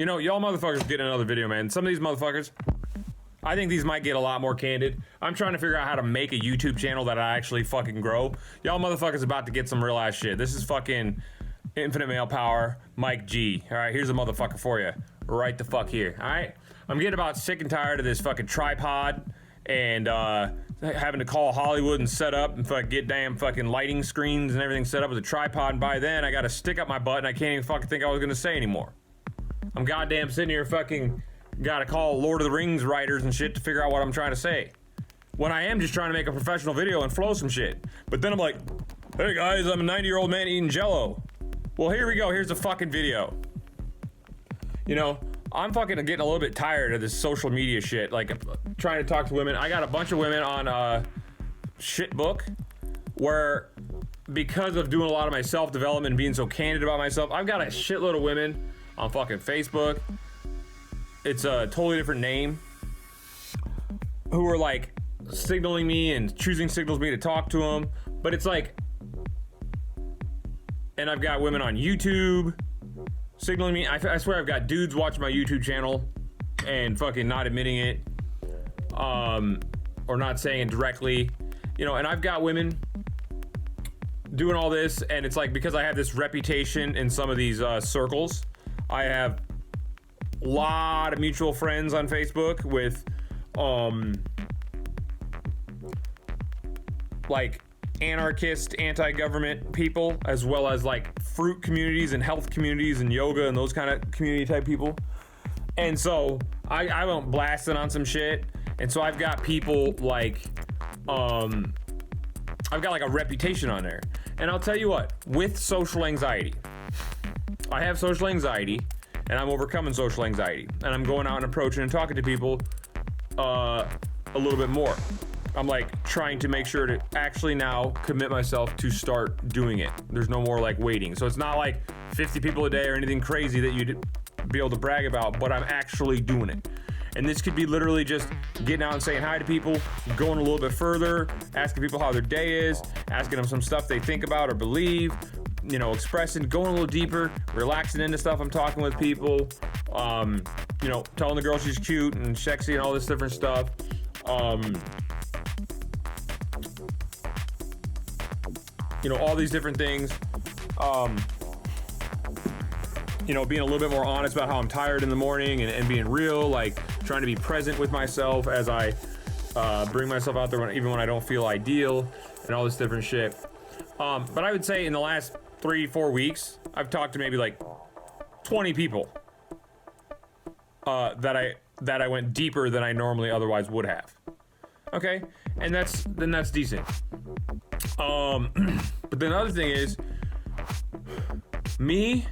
You know, y'all motherfuckers get another video, man. Some of these motherfuckers, I think these might get a lot more candid. I'm trying to figure out how to make a YouTube channel that I actually fucking grow. Y'all motherfuckers about to get some real ass shit. This is fucking Infinite Male Power, Mike G. Alright, here's a motherfucker for you. Right the fuck here, alright? I'm getting about sick and tired of this fucking tripod and having to call Hollywood and set up and get damn fucking lighting screens and everything set up with a tripod, and by then I gotta stick up my butt and I can't even fucking think I was gonna say anymore. I'm goddamn sitting here fucking gotta call Lord of the Rings writers and shit to figure out what I'm trying to say. When I am just trying to make a professional video and flow some shit. But then I'm like, hey guys, I'm a 90-year-old man eating Jell-O. Well, here we go, here's a fucking video. You know, I'm fucking getting a little bit tired of this social media shit, like trying to talk to women. I got a bunch of women on Shitbook, where because of doing a lot of my self-development and being so candid about myself, I've got a shitload of women on fucking Facebook. It's a totally different name, who are like signaling me and choosing signals me to talk to them. But it's like, and I've got women on YouTube signaling me. I swear I've got dudes watching my YouTube channel and fucking not admitting it, or not saying it directly, you know. And I've got women doing all this, and it's like, because I have this reputation in some of these circles, I have a lot of mutual friends on Facebook with like anarchist, anti-government people, as well as like fruit communities and health communities and yoga and those kind of community type people. And so I went blasting on some shit, and so I've got people like I've got like a reputation on there. And I'll tell you what, with social anxiety, I have social anxiety, and I'm overcoming social anxiety, and I'm going out and approaching and talking to people a little bit more. I'm like trying to make sure to actually now commit myself to start doing it. There's no more like waiting. So it's not like 50 people a day or anything crazy that you'd be able to brag about, but I'm actually doing it. And this could be literally just getting out and saying hi to people, going a little bit further, asking people how their day is, asking them some stuff they think about or believe, you know, expressing, going a little deeper, relaxing into stuff I'm talking with people, you know, telling the girl she's cute and sexy and all this different stuff. You know, all these different things. You know, being a little bit more honest about how I'm tired in the morning, and being real, like trying to be present with myself as I bring myself out there even when I don't feel ideal, and all this different shit. But I would say in the last 3-4 weeks, I've talked to maybe like 20 people that I went deeper than I normally otherwise would have. Okay, and that's decent. But then the other thing is, me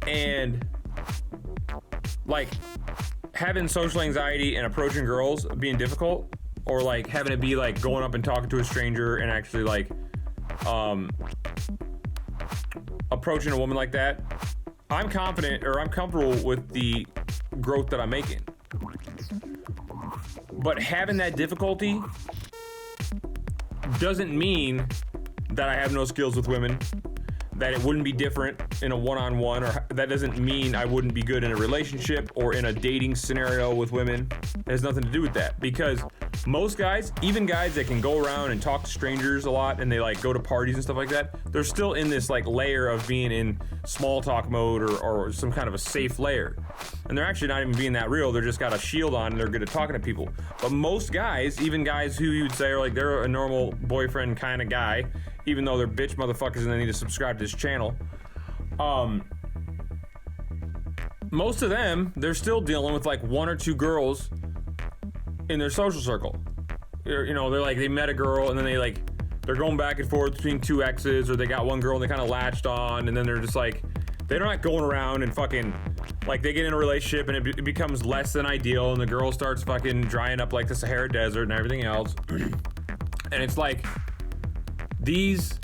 and like having social anxiety and approaching girls being difficult, or like having it be like going up and talking to a stranger and actually like approaching a woman like that, I'm confident, or I'm comfortable with the growth that I'm making. But having that difficulty doesn't mean that I have no skills with women, that it wouldn't be different in a one-on-one, or that doesn't mean I wouldn't be good in a relationship or in a dating scenario with women. It has nothing to do with that, because most guys, even guys that can go around and talk to strangers a lot, and they like go to parties and stuff like that, they're still in this like layer of being in small talk mode, or some kind of a safe layer. And they're actually not even being that real. They're just got a shield on and they're good at talking to people. But most guys, even guys who you'd say are like, they're a normal boyfriend kind of guy, even though they're bitch motherfuckers and they need to subscribe to this channel, most of them, they're still dealing with like 1 or 2 girls in their social circle. You know, they're like, they met a girl and then they're going back and forth between 2 exes, or they got one girl and they kind of latched on, and then they're just like, they're not going around and fucking, like, they get in a relationship and it becomes less than ideal, and the girl starts fucking drying up like the Sahara Desert and everything else. And it's like, these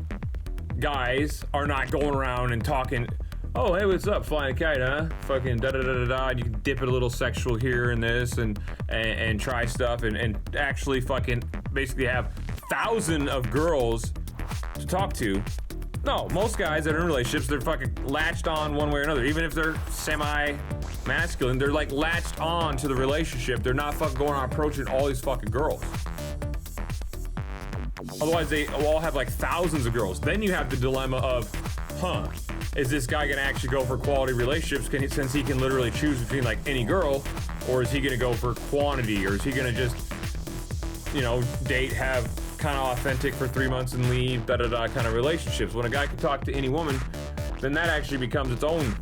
guys are not going around and talking, oh, hey, what's up, flying a kite, huh? Fucking da-da-da-da-da, and you can dip it a little sexual here and this, and try stuff, and actually fucking basically have thousands of girls to talk to, No, most guys that are in relationships, they're fucking latched on one way or another. Even if they're semi-masculine, they're like latched on to the relationship. They're not fucking going on approaching all these fucking girls. Otherwise, they will all have like thousands of girls. Then you have the dilemma of, is this guy gonna actually go for quality relationships since he can literally choose between like any girl, or is he gonna go for quantity, or is he gonna just, you know, date, have kind of authentic for 3 months and leave, kind of relationships? When a guy can talk to any woman, then that actually becomes its own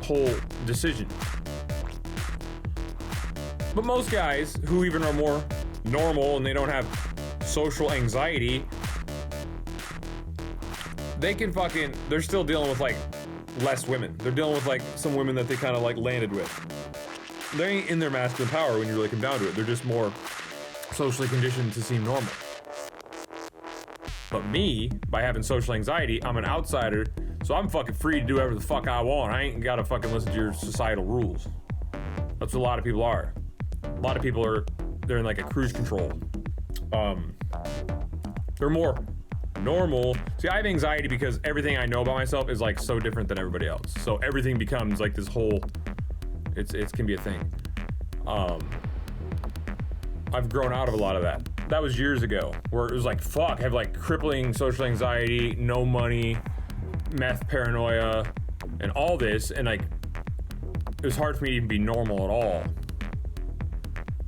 whole decision. But most guys who even are more normal and they don't have social anxiety, they're still dealing with like less women. They're dealing with like some women that they kind of like landed with. They ain't in their masculine power when you really come down to it. They're just more socially conditioned to seem normal. But me, by having social anxiety, I'm an outsider, so I'm fucking free to do whatever the fuck I want. I ain't gotta fucking listen to your societal rules. That's what a lot of people are. A lot of people they're in like a cruise control. They're more normal. See, I have anxiety because everything I know about myself is like so different than everybody else. So everything becomes like this whole, it can be a thing. I've grown out of a lot of that. That was years ago, where it was like, fuck, I have like crippling social anxiety, no money, meth paranoia, and all this, and like, it was hard for me to even be normal at all.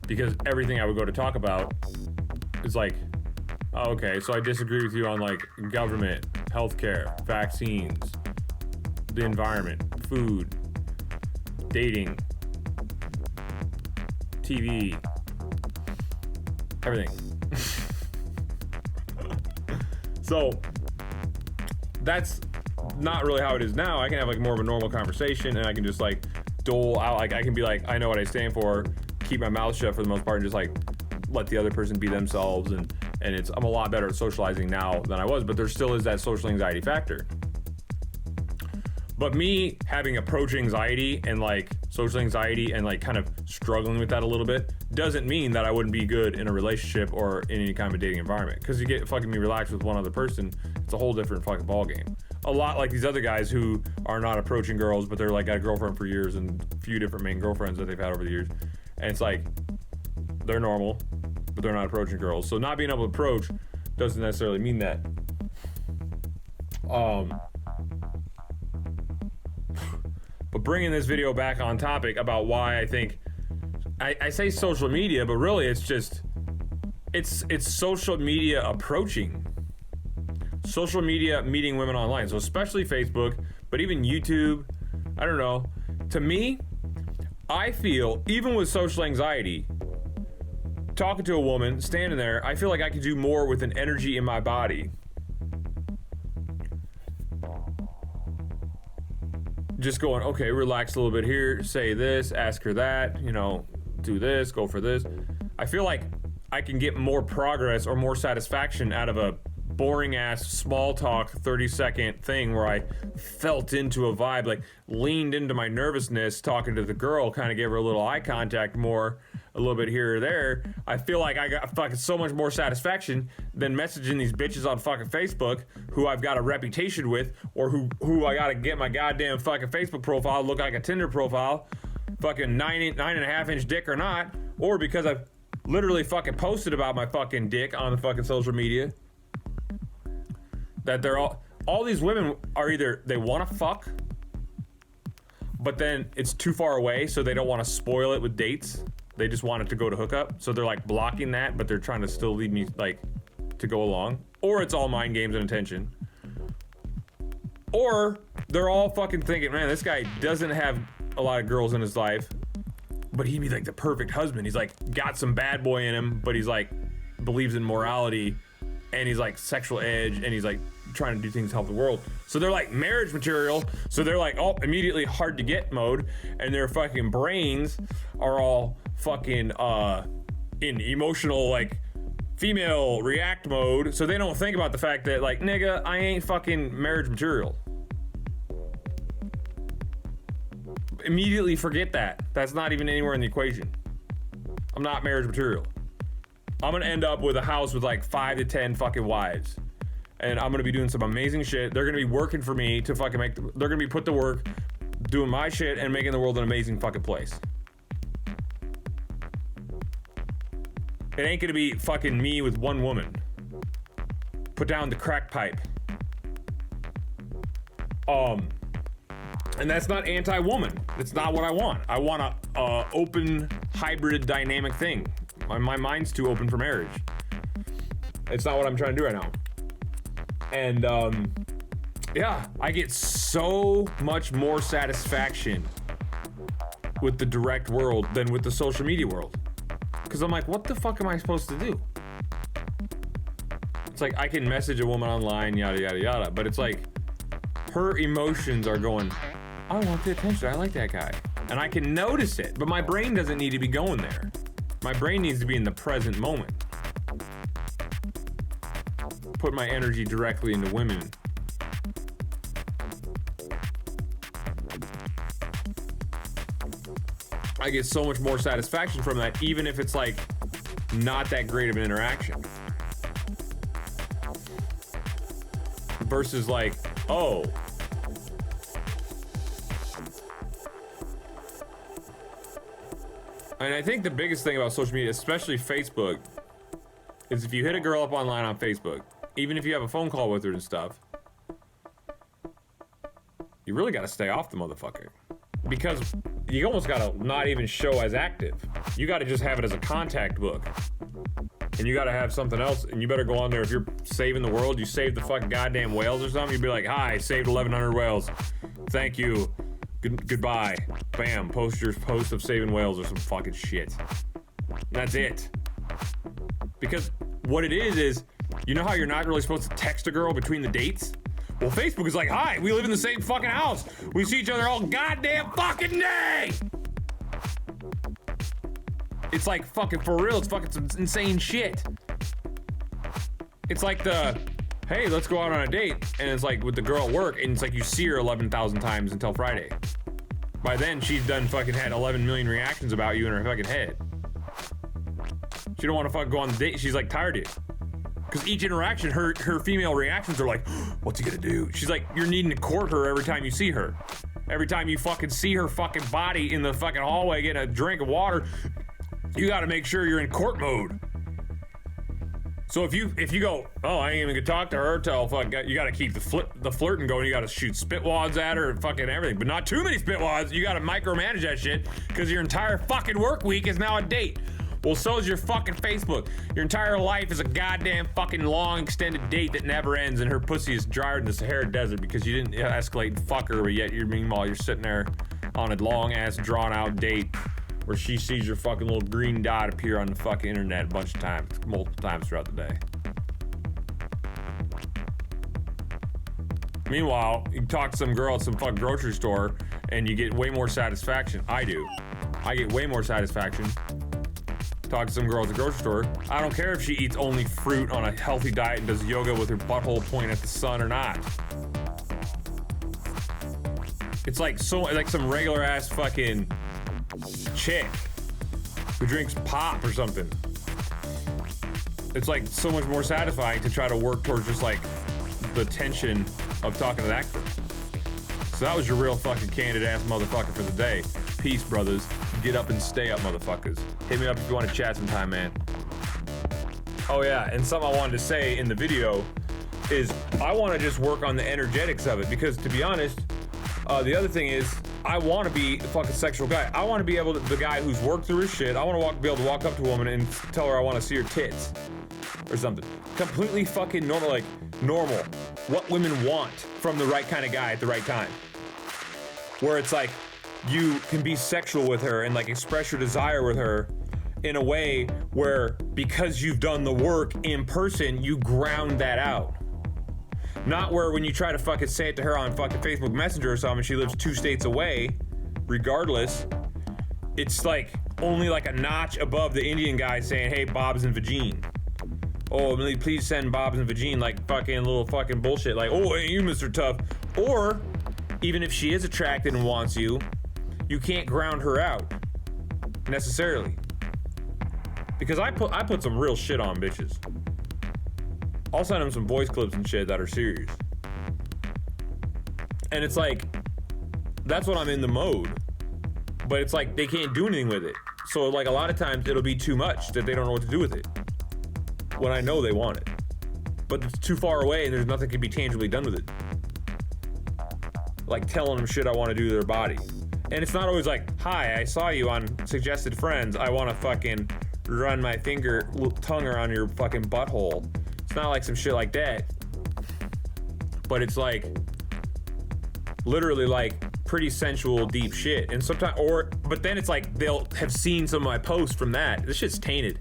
Because everything I would go to talk about is like, oh, okay, so I disagree with you on like government, healthcare, vaccines, the environment, food, dating, TV, everything. So that's not really how it is now. I can have like more of a normal conversation, and I can just like dole out, like I can be like, I know what I stand for, keep my mouth shut for the most part, and just like let the other person be themselves, and I'm a lot better at socializing now than I was, but there still is that social anxiety factor. But me having approach anxiety and like social anxiety and like kind of struggling with that a little bit doesn't mean that I wouldn't be good in a relationship or in any kind of a dating environment. Because you get fucking me relaxed with one other person, it's a whole different fucking ballgame. A lot like these other guys who are not approaching girls, but they're like got a girlfriend for years and a few different main girlfriends that they've had over the years. And it's like, they're normal, but they're not approaching girls. So not being able to approach doesn't necessarily mean that. But bringing this video back on topic about why I think I say social media, but really it's just it's social media approaching, social media meeting women online. So especially Facebook, but even YouTube. I don't know. To me, I feel even with social anxiety, talking to a woman, standing there, I feel like I could do more with an energy in my body. Just going, okay, relax a little bit here, say this, ask her that, you know, do this, go for this. I feel like I can get more progress or more satisfaction out of a boring ass small talk 30-second thing where I felt into a vibe, like leaned into my nervousness talking to the girl, kind of gave her a little eye contact more, a little bit here or there. I feel like I got fucking so much more satisfaction than messaging these bitches on fucking Facebook who I've got a reputation with, or who I gotta get my goddamn fucking Facebook profile look like a Tinder profile, fucking 9.5 inch dick or not, or because I've literally fucking posted about my fucking dick on the fucking social media. That they're all these women are either they want to fuck, but then it's too far away, so they don't want to spoil it with dates. They just want it to go to hookup, so they're like blocking that, but they're trying to still lead me like to go along. Or it's all mind games and attention. Or they're all fucking thinking, man, this guy doesn't have a lot of girls in his life, but he'd be like the perfect husband. He's like got some bad boy in him, but he's like believes in morality, and he's like sexual edge, and he's like trying to do things to help the world. So they're like marriage material. So they're like, oh, immediately hard to get mode, and their fucking brains are all fucking in emotional like female react mode. So they don't think about the fact that like, nigga, I ain't fucking marriage material. Immediately forget that. That's not even anywhere in the equation. I'm not marriage material. I'm gonna end up with a house with like 5 to 10 fucking wives. and I'm gonna be doing some amazing shit. They're gonna be working for me to fucking they're gonna be put to work doing my shit and making the world an amazing fucking place. It ain't gonna be fucking me with one woman. Put down the crack pipe. And that's not anti-woman. It's not what I want. I want a open, hybrid, dynamic thing. My mind's too open for marriage. It's not what I'm trying to do right now. And yeah, I get so much more satisfaction with the direct world than with the social media world. Because I'm like, what the fuck am I supposed to do? It's like I can message a woman online, yada yada yada, but it's like her emotions are going, I want the attention, I like that guy. And I can notice it, but my brain doesn't need to be going there. My brain needs to be in the present moment. Put my energy directly into women. I get so much more satisfaction from that, even if it's like not that great of an interaction. Versus like, oh, and I think the biggest thing about social media, especially Facebook, is if you hit a girl up online on Facebook, even if you have a phone call with her and stuff, you really gotta stay off the motherfucker. Because you almost gotta not even show as active. You gotta just have it as a contact book. And you gotta have something else, and you better go on there. If you're saving the world, you save the fucking goddamn whales or something, you'd be like, hi, saved 1,100 whales. Thank you. Goodbye. Bam. Post your post of saving whales or some fucking shit. That's it. Because what it is, you know how you're not really supposed to text a girl between the dates? Well, Facebook is like, hi, we live in the same fucking house. We see each other all goddamn fucking day. It's like fucking for real. It's fucking some insane shit. It's like the, hey, let's go out on a date. And it's like with the girl at work, and it's like you see her 11,000 times until Friday. By then, she's done fucking had 11 million reactions about you in her fucking head. She don't want to fucking go on the date. She's like tired of you. Because each interaction, her female reactions are like, what's he gonna do? She's like, you're needing to court her every time you see her. Every time you fucking see her fucking body in the fucking hallway getting a drink of water, you gotta make sure you're in court mode. So if you go, oh, I ain't even gonna talk to her till fuck, you gotta keep the flirting going. You gotta shoot spit wads at her and fucking everything, but not too many spit wads. You gotta micromanage that shit because your entire fucking work week is now a date. Well, so is your fucking Facebook. Your entire life is a goddamn fucking long extended date that never ends, and her pussy is drier than the Sahara Desert because you didn't escalate and fuck her, but yet meanwhile you're sitting there on a long ass drawn out date where she sees your fucking little green dot appear on the fucking internet a bunch of times, multiple times throughout the day. Meanwhile, you talk to some girl at some fucking grocery store and you get way more satisfaction. I do. I get way more satisfaction. Talk to some girl at the grocery store. I don't care if she eats only fruit on a healthy diet and does yoga with her butthole pointing at the sun or not. It's like some regular ass fucking chick who drinks pop or something. It's like so much more satisfying to try to work towards just like the tension of talking to that girl. So that was your real fucking candid ass motherfucker for the day. Peace, brothers. Get up and stay up, motherfuckers. Hit me up if you want to chat sometime, man. Oh yeah, and something I wanted to say in the video is I want to just work on the energetics of it, because to be honest, the other thing is I want to be the fucking sexual guy. I want to be able to, the guy who's worked through his shit. I want to be able to walk up to a woman and tell her I want to see her tits or something. Completely fucking normal, like normal. What women want from the right kind of guy at the right time. Where it's like you can be sexual with her and like express your desire with her in a way where, because you've done the work in person, you ground that out. Not where when you try to fucking say it to her on fucking Facebook Messenger or something, she lives 2 states away, regardless, it's like only like a notch above the Indian guy saying, hey, Bob's and Vagine. Oh, please send Bob's and Vagine, like fucking little fucking bullshit, like, oh, hey, you Mr. Tough. Or, even if she is attracted and wants you, you can't ground her out, necessarily. Because I put some real shit on bitches. I'll send them some voice clips and shit that are serious. And it's like, that's when I'm in the mode. But it's like, they can't do anything with it. So like a lot of times it'll be too much that they don't know what to do with it. When I know they want it. But it's too far away and there's nothing can be tangibly done with it. Like telling them shit I want to do to their body. And it's not always like, hi, I saw you on Suggested Friends. I want to fucking run my tongue around your fucking butthole. It's not like some shit like that. But it's like, literally like pretty sensual, deep shit. And sometimes, but then it's like, they'll have seen some of my posts from that. This shit's tainted.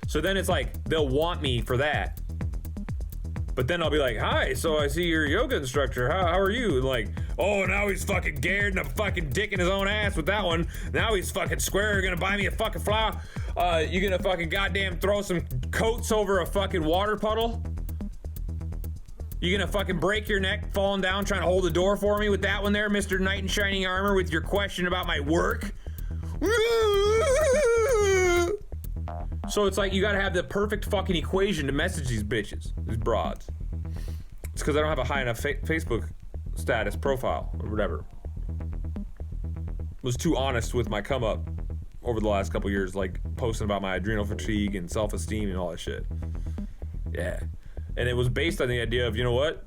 So then it's like, they'll want me for that. But then I'll be like, hi, so I see you're a yoga instructor. How are you? And like, oh, now he's fucking geared and a fucking dick in his own ass with that one. Now he's fucking square. You're gonna buy me a fucking flower. You gonna fucking goddamn throw some coats over a fucking water puddle? You gonna fucking break your neck falling down trying to hold the door for me with that one there, Mr. Knight in Shining Armor, with your question about my work? So it's like, you gotta have the perfect fucking equation to message these bitches, these broads. It's because I don't have a high enough Facebook status profile or whatever. Was too honest with my come up over the last couple years, like posting about my adrenal fatigue and self-esteem and all that shit. Yeah. And it was based on the idea of, you know what?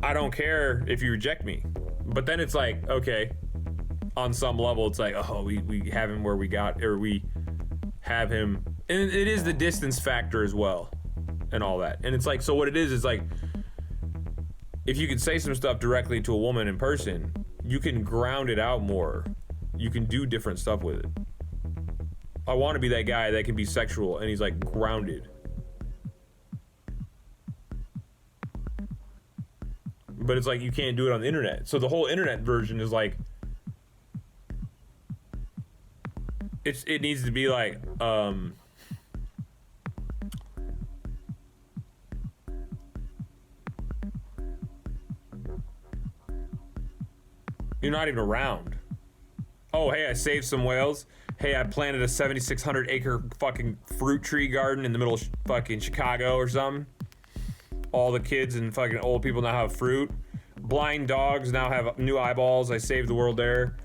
I don't care if you reject me. But then it's like, okay, on some level, it's like, oh, we have him where we have him. And it is the distance factor as well and all that. And it's like, so what it is like, if you could say some stuff directly to a woman in person, you can ground it out more. You can do different stuff with it. I want to be that guy that can be sexual and he's like grounded. But it's like, you can't do it on the internet. So the whole internet version is like, it needs to be like, you're not even around. Oh, hey, I saved some whales. Hey, I planted a 7,600 acre fucking fruit tree garden in the middle of fucking Chicago or something. All the kids and fucking old people now have fruit. Blind dogs now have new eyeballs. I saved the world there.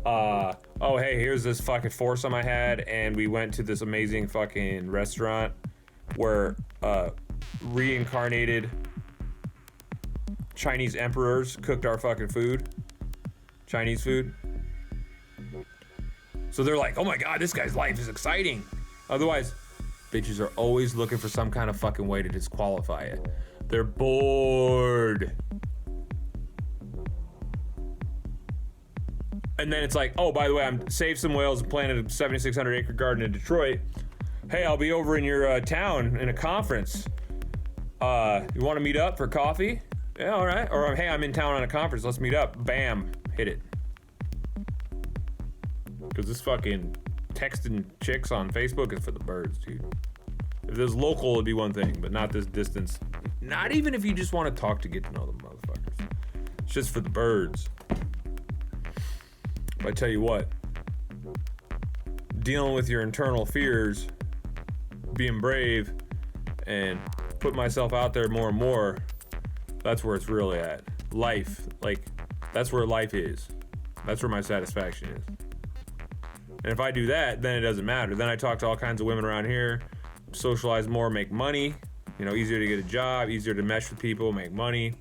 Oh, hey, here's this fucking foursome I had, and we went to this amazing fucking restaurant where reincarnated Chinese emperors cooked our fucking food. Chinese food. So they're like, oh my god, this guy's life is exciting. Otherwise, bitches are always looking for some kind of fucking way to disqualify it. They're bored. And then it's like, oh, by the way, I'm saved some whales and planted a 7,600 acre garden in Detroit. Hey, I'll be over in your town in a conference. You want to meet up for coffee? Yeah, all right. Or hey, I'm in town on a conference. Let's meet up. Bam, hit it. Because this fucking texting chicks on Facebook is for the birds, dude. If it was local, it'd be one thing, but not this distance. Not even if you just want to talk to get to know them motherfuckers. It's just for the birds. But I tell you what, dealing with your internal fears, being brave, and putting myself out there more and more, that's where it's really at. Life, like, that's where life is. That's where my satisfaction is. And if I do that, then it doesn't matter. Then I talk to all kinds of women around here, socialize more, make money, you know, easier to get a job, easier to mesh with people, make money.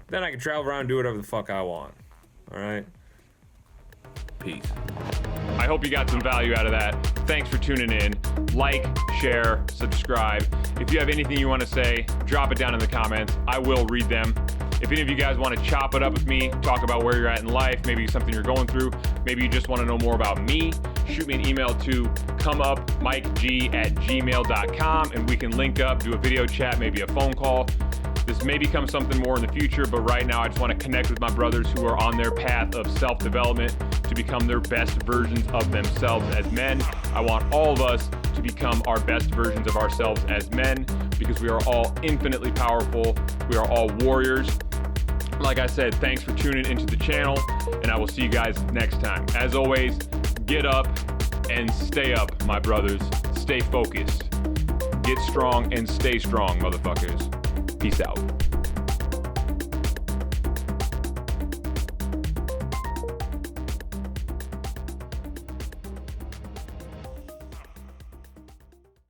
Then I can travel around and do whatever the fuck I want. All right? Peace. I hope you got some value out of that. Thanks for tuning in. Like, share, subscribe. If you have anything you want to say, drop it down in the comments. I will read them. If any of you guys want to chop it up with me, talk about where you're at in life, maybe something you're going through, maybe you just want to know more about me, shoot me an email to comeupmikeg@gmail.com and we can link up, do a video chat, maybe a phone call. This may become something more in the future, but right now I just want to connect with my brothers who are on their path of self-development to become their best versions of themselves as men. I want all of us to become our best versions of ourselves as men because we are all infinitely powerful. We are all warriors. Like I said, thanks for tuning into the channel, and I will see you guys next time. As always, get up and stay up, my brothers. Stay focused. Get strong and stay strong, motherfuckers. Peace out.